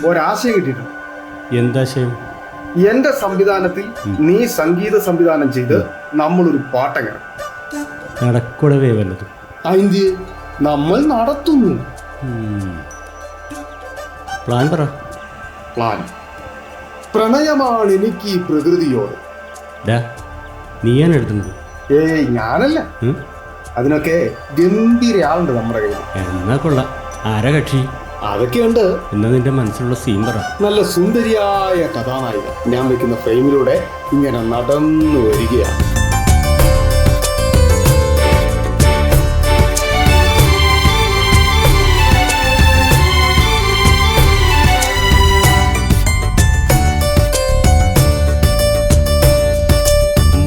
ഒരാശയം കിട്ടിയിട്ടുണ്ട്. എന്താശയം? എന്റെ സംവിധാനത്തിൽ നീ സംഗീത സംവിധാനം ചെയ്ത് നമ്മളൊരു പാട്ടകരം നടക്കൂടവേ വല്ലതും അതിന് നമ്മൾ നടത്തുന്നു. പ്ലാൻ പറ. പ്ലാൻ പ്രണയമാണ് എനിക്ക് ഈ പ്രകൃതിയോട്. നീയാണ് എഴുതുന്നത്? ഞാനല്ല. അതിനൊക്കെ ഗംഭീര ആളുണ്ട് നമ്മുടെ കയ്യിൽ. എന്നാ കൊള്ളാം. ആരാ കക്ഷി? അതൊക്കെയുണ്ട്. എന്നാ നിന്റെ മനസ്സിലുള്ള സീൻ പറ. നല്ല സുന്ദരിയായ കഥാനായിക ഞാൻ വെക്കുന്ന ഫ്രെയിമിലൂടെ ഇങ്ങനെ നടന്നു വരികയാണ്.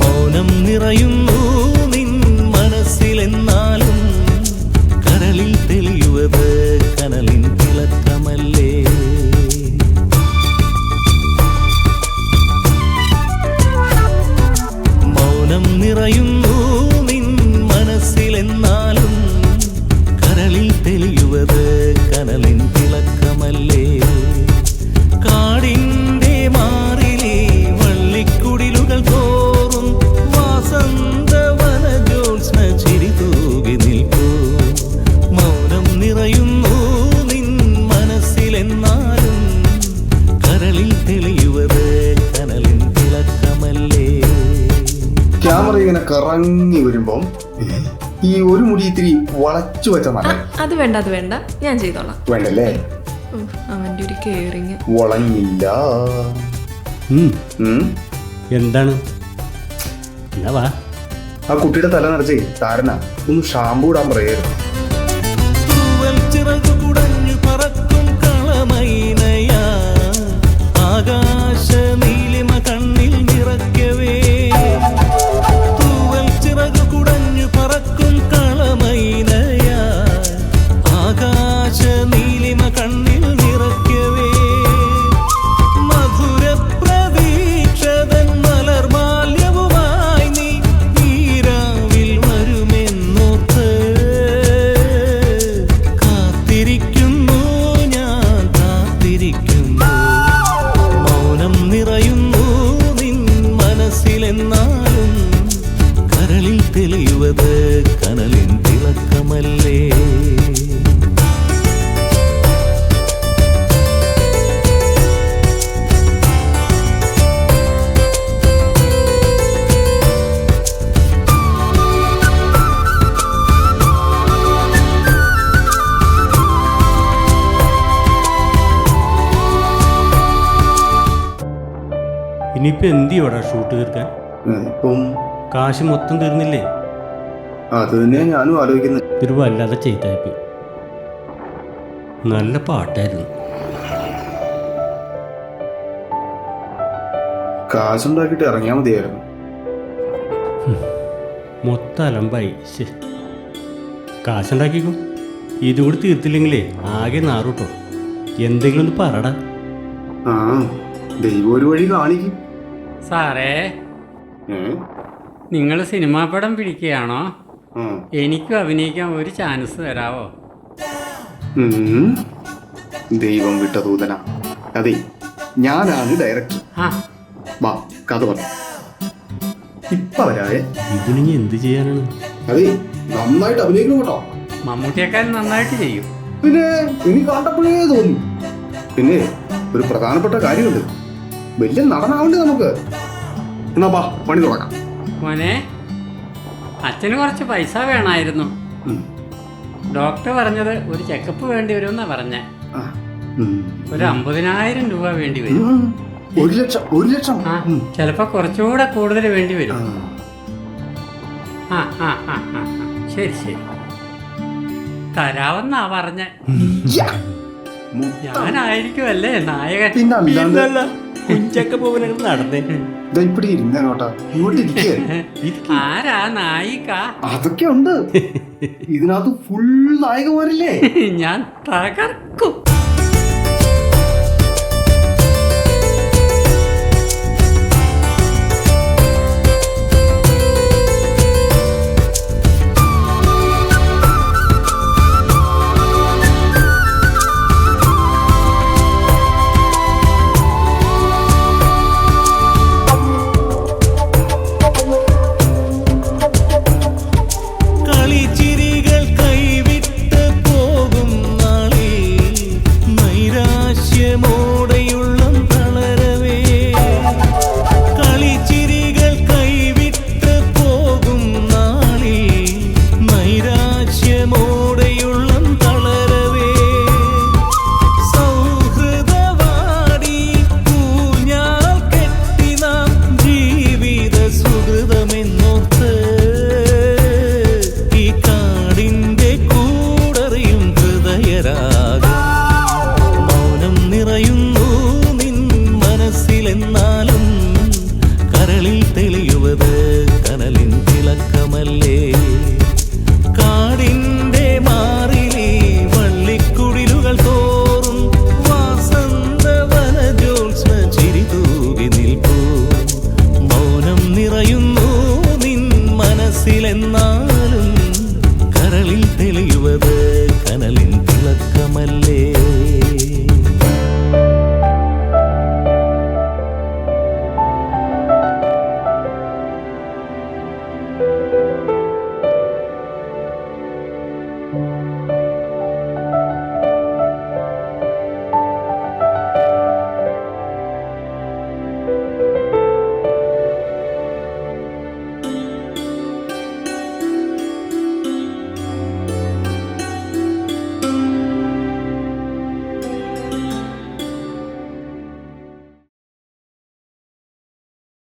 മൗനം നിറയുന്നു നിൻ മനസ്സിലെന്നാലും കരളിൽ തെളിയുവത് കനലിൻ തിളക്കമല്ലേ. മൗനം നിറയുന്നു നിൻ മനസ്സിലെന്നാലും കരളിൽ തെളിയുവത് കനലിൻ തിളക്കമല്ലേ. കാടിന്റെ മാറിലെ വള്ളിക്കുടിലുകൾ തോറും വാസന്തവന ജ്യോത്സ്ന ചിരി തൂകി നിൽക്കൂ. മൗനം നിറയുന്നു നിൻ മനസ്സിലെന്നാലും കരളിൽ തെളിയുവത് കനലിൻ തിളക്കമല്ലേ. ക്യാമറ ഇങ്ങനെ കറങ്ങി വരുമ്പം ഈ ഒരു മുടി ഇത്തിരി വളച്ചു വെച്ച നല്ല. അത് വേണ്ട, അത് വേണ്ട, ഞാൻ ചെയ്തോളാം. വേണ്ടല്ലേ? അവന്റെ ഒരു കെയറിങ്. വളഞ്ഞില്ല. എന്താണ്? എന്നാ വാ. ആ കുട്ടിയുടെ തല നിറച്ചേ താരന ഒന്ന് ഷാമ്പൂ ഇടാൻ പറയായിരുന്നു. ചിറകു കുടഞ്ഞു പറക്കും കളമൈനയാ ആകാശ നീലിമ കണ്ണിൽ നിറയ്ക്കവേ. തൂവൽ ചിറകു കുടഞ്ഞു പറക്കും കളമൈനയാ ആകാശ നീലിമ കണ്ണിൽ നിറയ്ക്കവേ. മധുര പ്രതീക്ഷതൻ മലർമാല്യവുമായി നീ നീരാവിൽ വരുമെന്നോർത്ത് കാത്തിരിക്കുന്നു ഞാൻ കാത്തിരിക്കുന്നു. മൗനം നിറയുന്നു നിൻ മനസ്സിലെന്നാലും കരളിൽ തെളിയുവത് കനലിൻ തിളക്കമല്ലേ. ഇനിയിപ്പോ എന്ത് ചെയ്യോടാ ഷൂട്ട് തീർക്കാൻ? ഇപ്പം കാശ് മൊത്തം തീർന്നില്ലേ? അത് തന്നെയാ ഞാനും ആലോചിക്കുന്നത്. ഇതൊരു വല്ലാതെ ചെയ്തായിപ്പോയി. നല്ല പാട്ടായിരുന്നു. കാശുണ്ടാക്കിട്ട് ഇറങ്ങിയാൽ മതിയായിരുന്നു. മൊത്തം അലമ്പായി. കാശുണ്ടാക്കിക്കോ. ഇതുകൂടി തീർത്തില്ലെങ്കിലേ ആകെ നാറൂട്ടോ. എന്തെങ്കിലും ഒന്ന് പറടാ. ആ ദൈവം ഒരു വഴി കാണിക്കും. സാറേ, നിങ്ങൾ സിനിമാ പടം പിടിക്കുകയാണോ? എനിക്കും അഭിനയിക്കാൻ ഒരു ചാൻസ് തരാവോ? ദൈവം വിട്ട ദൂതന. അതെ, ഞാനാണ് ഡയറക്ടർ. വാ കഥ പറ. ഇപ്പൊ വരാവേ. ഇതിനി എന്ത് ചെയ്യാനാണ്? അതെ, നന്നായിട്ട് അഭിനയിക്കണം കേട്ടോ. മമ്മൂട്ടിയേക്കാൾ നന്നായിട്ട് ചെയ്യും. പിന്നെ എനിക്ക് കണ്ടപ്പോഴേ തോന്നി. പിന്നെ ഒരു പ്രധാനപ്പെട്ട കാര്യമുണ്ട്. വലിയ നടനാവണ്ടേ നമുക്ക്. എന്നാ വാ പണി തുടങ്ങാം. മോനെ, അച്ഛന് കുറച്ച് പൈസ വേണമായിരുന്നു. ഡോക്ടർ പറഞ്ഞത് ഒരു ചെക്കപ്പ് വേണ്ടി വരുമെന്നാ പറഞ്ഞേ. ഒരു 50,000 രൂപ വേണ്ടി വരും. 1,00,000. ആ, ചിലപ്പോ കുറച്ചുകൂടെ കൂടുതൽ വേണ്ടി വരും. ശരി ശരി, തരാമെന്നാ പറഞ്ഞ. ഞാനായിരിക്കുമല്ലേ നായകൻ? കുഞ്ചൊക്കെ പോകാൻ നടന്നേ. ആരാ നായിക? അതൊക്കെ ഉണ്ട് ഇതിനകത്ത്. ഫുൾ നായകന്മാരല്ലേ. ഞാൻ തകർക്കും.